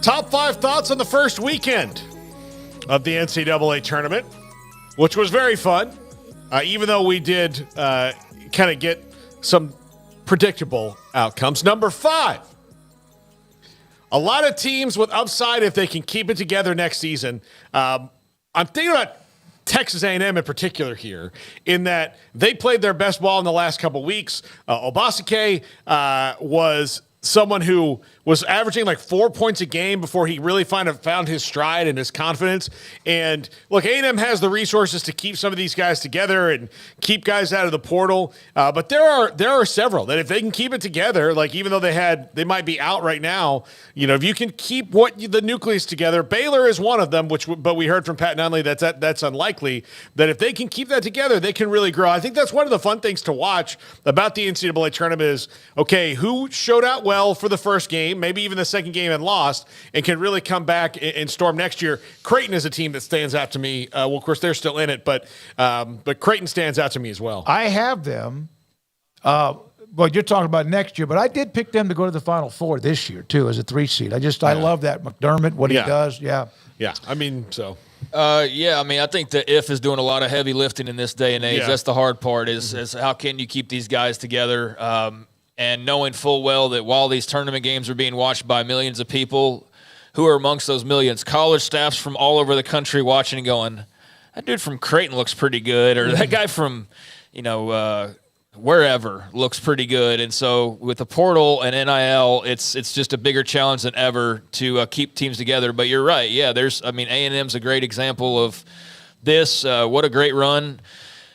Top 5 thoughts on the first weekend of the NCAA tournament, which was very fun, even though we did kind of get some predictable outcomes. Number 5, a lot of teams with upside if they can keep it together next season. I'm thinking about Texas A&M in particular here, in that they played their best ball in the last couple weeks. Obasake was someone who was averaging like 4 points a game before he really found his stride and his confidence. And look, A&M has the resources to keep some of these guys together and keep guys out of the portal. But there are several that if they can keep it together, like even though they might be out right now, if you can keep the nucleus together, Baylor is one of them. But we heard from Pat Nunley that's unlikely. That if they can keep that together, they can really grow. I think that's one of the fun things to watch about the NCAA tournament is, okay, who showed out well for the first game, maybe even the second game and lost, and can really come back and storm next year. Creighton is a team that stands out to me. Well, of course, they're still in it, but Creighton stands out to me as well. I have them. Well, you're talking about next year, but I did pick them to go to the Final Four this year, too, as a 3 seed. I love that. McDermott, what he does. Yeah. Yeah, I mean, so. I think the IF is doing a lot of heavy lifting in this day and age. Yeah. That's the hard part is how can you keep these guys together? And knowing full well that while these tournament games are being watched by millions of people, who are amongst those millions? College staffs from all over the country watching and going, that dude from Creighton looks pretty good, or that guy from, wherever looks pretty good. And so with the portal and NIL, it's just a bigger challenge than ever to keep teams together. But you're right. Yeah, A&M's a great example of this. What a great run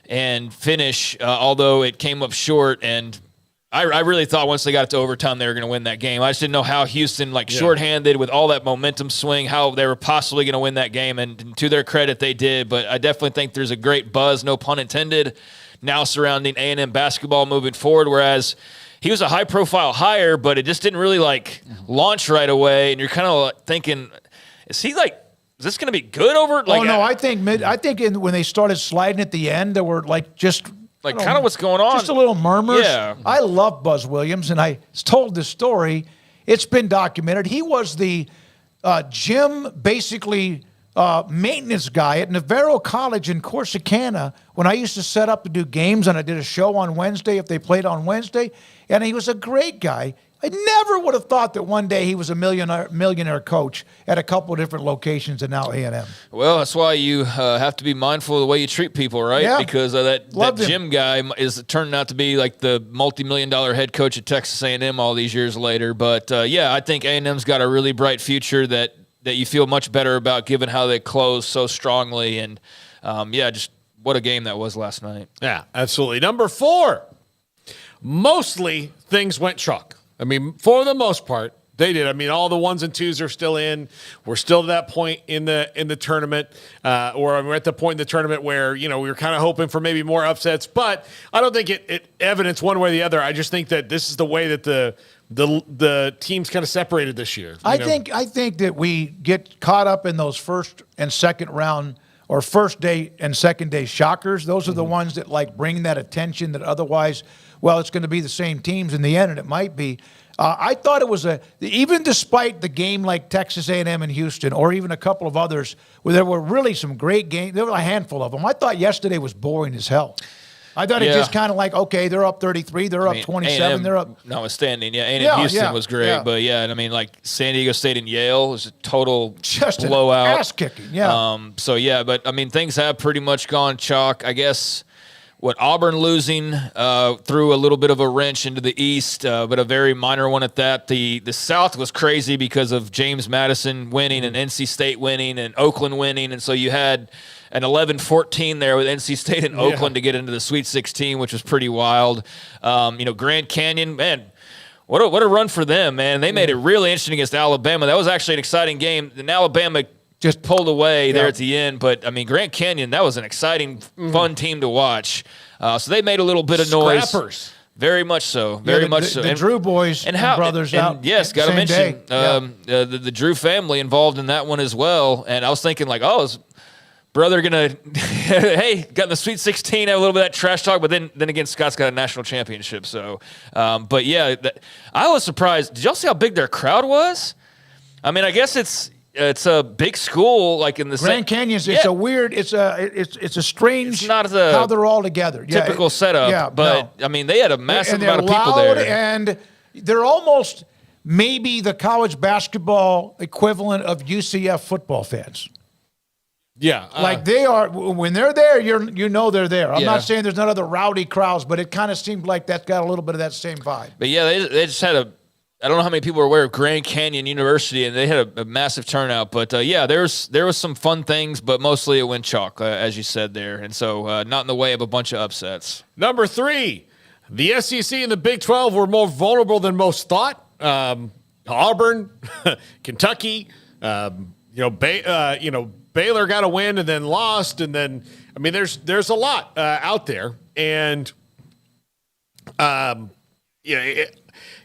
and finish, although it came up short. And I really thought once they got to overtime they were going to win that game. I just didn't know how Houston, shorthanded with all that momentum swing, how they were possibly going to win that game. And to their credit, they did. But I definitely think there's a great buzz, no pun intended, now surrounding A&M basketball moving forward, whereas he was a high-profile hire, but it just didn't really, launch right away. And you're kind of thinking, is this going to be good over? I think when they started sliding at the end, there were, kind of what's going on. Just a little murmurs. Yeah. I love Buzz Williams, and I told this story. It's been documented. He was the gym, basically, maintenance guy at Navarro College in Corsicana when I used to set up to do games, and I did a show on Wednesday if they played on Wednesday, and he was a great guy. I never would have thought that one day he was a millionaire coach at a couple of different locations and now A&M. Well, that's why you have to be mindful of the way you treat people, right? Yeah. Because that Jim guy is turning out to be like the multi-million-dollar head coach at Texas A&M all these years later. But, I think A&M's got a really bright future that you feel much better about given how they closed so strongly. And, just what a game that was last night. Yeah, absolutely. Number 4, mostly things went chalk. I mean, for the most part, they did. I mean, all the 1s and 2s are still in. We're still to that point in the tournament, or we're at the point in the tournament where, we were kind of hoping for maybe more upsets. But I don't think it evidenced one way or the other. I just think that this is the way that the teams kind of separated this year. I think that we get caught up in those first and second round or first day and second day shockers. Those are the ones that bring that attention that otherwise, it's going to be the same teams in the end, and it might be. I thought it was even despite the game like Texas A&M and Houston, or even a couple of others where there were really some great games. There were a handful of them. I thought yesterday was boring as hell. I thought it just kind of okay, they're up 33, they're up 27, A&M, they're up. Notwithstanding, A&M Houston was great, but San Diego State and Yale was a total blowout, ass kicking, yeah. But things have pretty much gone chalk. I guess what Auburn losing threw a little bit of a wrench into the East, but a very minor one at that. The South was crazy because of James Madison winning and NC State winning and Oakland winning, and so you had an 11-14 there with NC State and Oakland to get into the Sweet 16, which was pretty wild. Grand Canyon, man, what a run for them, man. They made it really interesting against Alabama. That was actually an exciting game. And Alabama just pulled away there at the end. But, Grand Canyon, that was an exciting, fun team to watch. So they made a little bit of noise. Scrappers. Very much so. Very much so. The Drew boys and brothers out. Yes, got to mention the Drew family involved in that one as well. And I was thinking is brother gonna got in the Sweet 16, have a little bit of that trash talk, but then again, Scott's got a national championship. So, I was surprised. Did y'all see how big their crowd was? I mean, I guess it's a big school, like in the Grand Canyon's. It's a weird. It's a strange. It's not how they're all together. Typical setup. Yeah, but no. I mean, they had a massive and they're amount of people loud, there, and they're almost maybe the college basketball equivalent of UCF football fans. Yeah, Like they are when they're there, you know they're there. I'm Yeah. not saying there's not other rowdy crowds, but it kind of seemed like that's got a little bit of that same vibe. But yeah, they just had I don't know how many people are aware of Grand Canyon University, and they had a massive turnout. But yeah, there was some fun things, but mostly it went chalk, as you said there, and so not in the way of a bunch of upsets. Number 3, the SEC and the Big 12 were more vulnerable than most thought. Auburn, Kentucky, Baylor got a win and then lost, and then I mean, there's a lot out there, and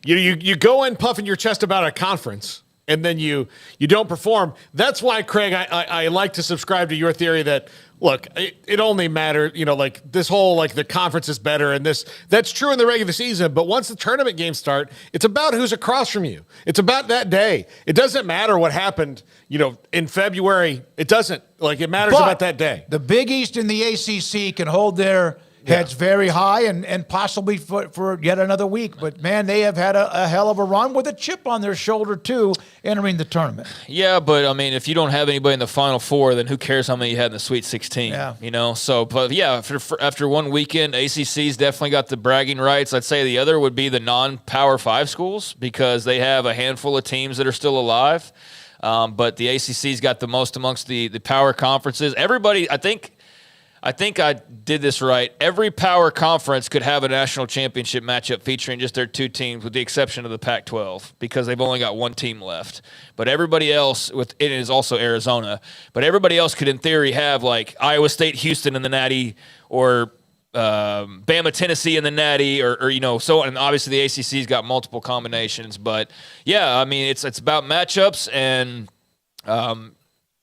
you go in puffing your chest about a conference, and then you don't perform. That's why, Craig, I like to subscribe to your theory that, look, it only matters, like this whole, like the conference is better, and that's true in the regular season, but once the tournament games start, it's about who's across from you. It's about that day. It doesn't matter what happened, in February. It doesn't. Like, it matters about that day. The Big East and the ACC can hold their heads very high and possibly for yet another week. But, man, they have had a hell of a run with a chip on their shoulder, too, entering the tournament. Yeah, but, I mean, if you don't have anybody in the Final Four, then who cares how many you had in the Sweet 16? Yeah. So, but, yeah, after one weekend, ACC's definitely got the bragging rights. I'd say the other would be the non-Power 5 schools because they have a handful of teams that are still alive. But the ACC's got the most amongst the power conferences. Everybody, I think I did this right. Every power conference could have a national championship matchup featuring just their 2 teams, with the exception of the Pac-12, because they've only got 1 team left. But everybody else, it is also Arizona, but everybody else could, in theory, have like Iowa State, Houston in the Natty, or Bama, Tennessee in the Natty, or so on. And obviously the ACC's got multiple combinations. But yeah, I mean, it's about matchups and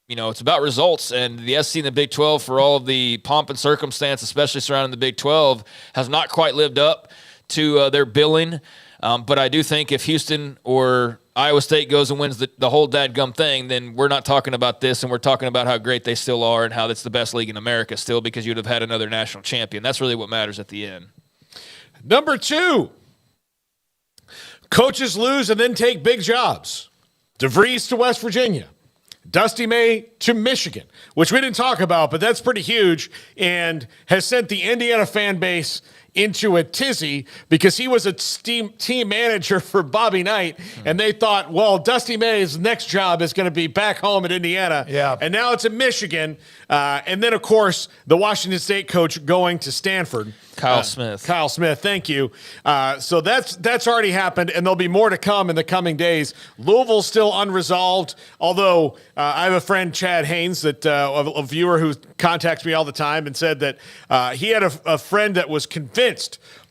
it's about results, and the SEC and the Big 12, for all of the pomp and circumstance, especially surrounding the Big 12, has not quite lived up to their billing. But I do think if Houston or Iowa State goes and wins the whole dadgum thing, then we're not talking about this, and we're talking about how great they still are and how it's the best league in America still, because you'd have had another national champion. That's really what matters at the end. Number 2, coaches lose and then take big jobs. DeVries to West Virginia. Dusty May to Michigan, which we didn't talk about, but that's pretty huge and has sent the Indiana fan base into a tizzy because he was a team manager for Bobby Knight, and they thought, well, Dusty May's next job is going to be back home in Indiana. Yeah. And now it's in Michigan. And then, of course, the Washington State coach going to Stanford. Kyle Smith. Kyle Smith, thank you. So that's already happened, and there'll be more to come in the coming days. Louisville's still unresolved, although I have a friend, Chad Haynes, that a viewer who contacts me all the time and said that he had a friend that was convinced.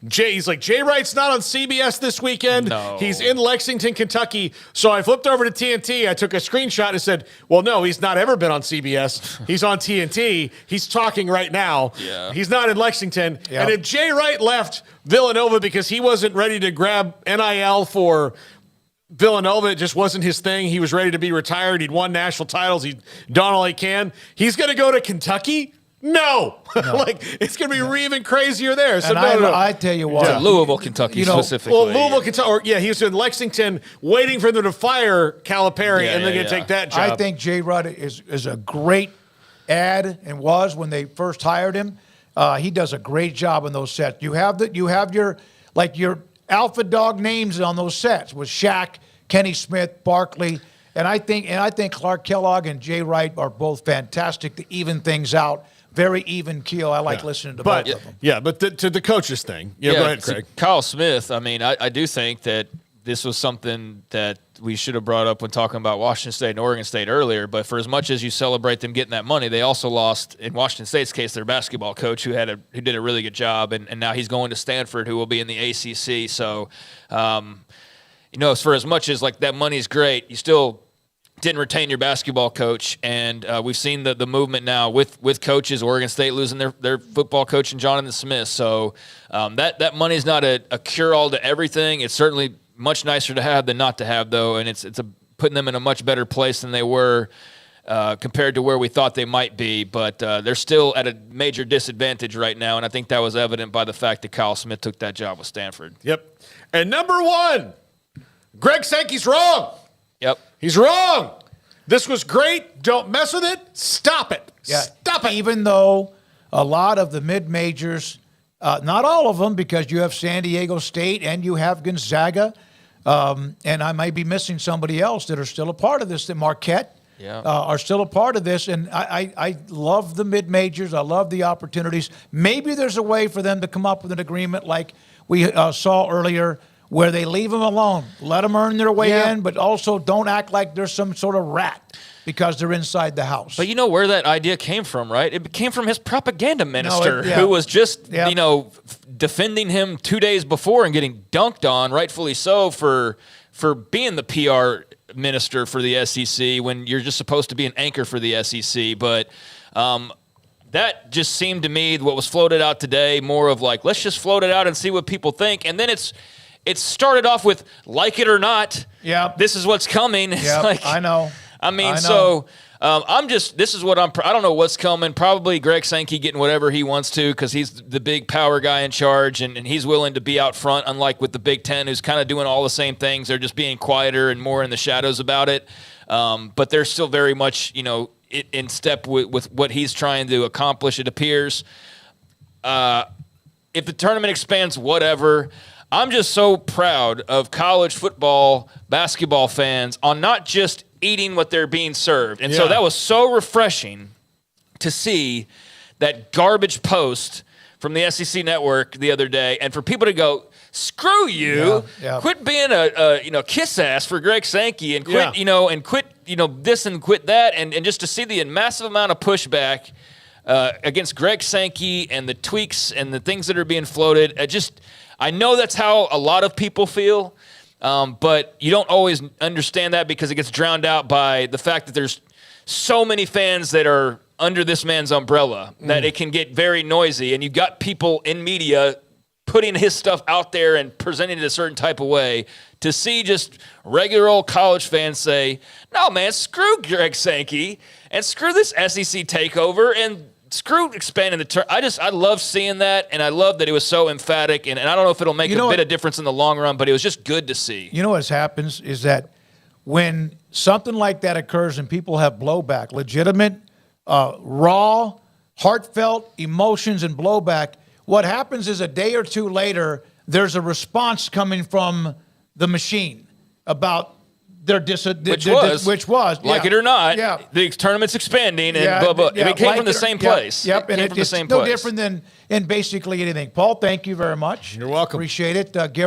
He's like, Jay Wright's not on CBS this weekend. No. He's in Lexington, Kentucky. So I flipped over to TNT. I took a screenshot and said, well, no, he's not ever been on CBS. He's on TNT. He's talking right now. Yeah. He's not in Lexington. Yep. And if Jay Wright left Villanova because he wasn't ready to grab NIL for Villanova, it just wasn't his thing. He was ready to be retired. He'd won national titles. He'd done all he can. He's going to go to Kentucky? No. Like, it's going to be even crazier there. So And no. I tell you what. To Louisville, Kentucky specifically. Well, Louisville, Kentucky, he was in Lexington waiting for them to fire Calipari, and they're going to take that job. I think Jay Rudd is a great ad, and was when they first hired him. He does a great job on those sets. You have your alpha dog names on those sets with Shaq, Kenny Smith, Barkley, and I think Clark Kellogg and Jay Wright are both fantastic to even things out. Very even keel. I like listening to both of them. Yeah, but to the coaches thing. Go ahead, Craig. Kyle Smith, I mean, I do think that this was something that we should have brought up when talking about Washington State and Oregon State earlier. But for as much as you celebrate them getting that money, they also lost, in Washington State's case, their basketball coach who did a really good job, and now he's going to Stanford, who will be in the ACC. So, for as much as like that money's great, you still didn't retain your basketball coach, and we've seen the movement now with coaches. Oregon State losing their football coach and Jonathan Smith. So that money is not a cure-all to everything. It's certainly much nicer to have than not to have, though, and it's a putting them in a much better place than they were compared to where we thought they might be. But they're still at a major disadvantage right now, and I think that was evident by the fact that Kyle Smith took that job with Stanford. Yep. And number one, Greg Sankey's wrong. Yep. He's wrong. This was great. Don't mess with it. Stop it. Yeah. Stop it. Even though a lot of the mid-majors, not all of them, because you have San Diego State and you have Gonzaga, and I might be missing somebody else that are still a part of this, that Marquette are still a part of this. And I love the mid-majors. I love the opportunities. Maybe there's a way for them to come up with an agreement like we saw earlier, where they leave them alone, let them earn their way in, but also don't act like they're some sort of rat because they're inside the house. But you know where that idea came from, right? It came from his propaganda minister, who was just, defending him 2 days before and getting dunked on, rightfully so, for being the PR minister for the SEC when you're just supposed to be an anchor for the SEC. But that just seemed to me, what was floated out today, more of like, let's just float it out and see what people think. And then it started off with, like it or not, this is what's coming. It's like, I know. I mean, so this is what I don't know what's coming. Probably Greg Sankey getting whatever he wants to because he's the big power guy in charge, and he's willing to be out front, unlike with the Big Ten, who's kind of doing all the same things. They're just being quieter and more in the shadows about it. But they're still very much, in step with what he's trying to accomplish, it appears. If the tournament expands, whatever. I'm just so proud of college football, basketball fans on not just eating what they're being served. And so that was so refreshing to see that garbage post from the SEC Network the other day, and for people to go, screw you, quit being a kiss ass for Greg Sankey, and quit, and quit, this and quit that, and just to see the massive amount of pushback against Greg Sankey and the tweaks and the things that are being floated. I know that's how a lot of people feel, but you don't always understand that because it gets drowned out by the fact that there's so many fans that are under this man's umbrella that it can get very noisy. And you've got people in media putting his stuff out there and presenting it a certain type of way, to see just regular old college fans say, no, man, screw Greg Sankey and screw this SEC takeover and screw expanding the term. I love seeing that, and I love that it was so emphatic, and I don't know if it'll make a bit of difference in the long run, but it was just good to see. You know what happens is that when something like that occurs and people have blowback, legitimate, raw, heartfelt emotions and blowback, what happens is a day or two later, there's a response coming from the machine about their which was like it or not, the tournament's expanding and blah blah. It came from the same place. Yep, and it's no different than in basically anything. Paul, thank you very much. You're welcome. Appreciate it. Gary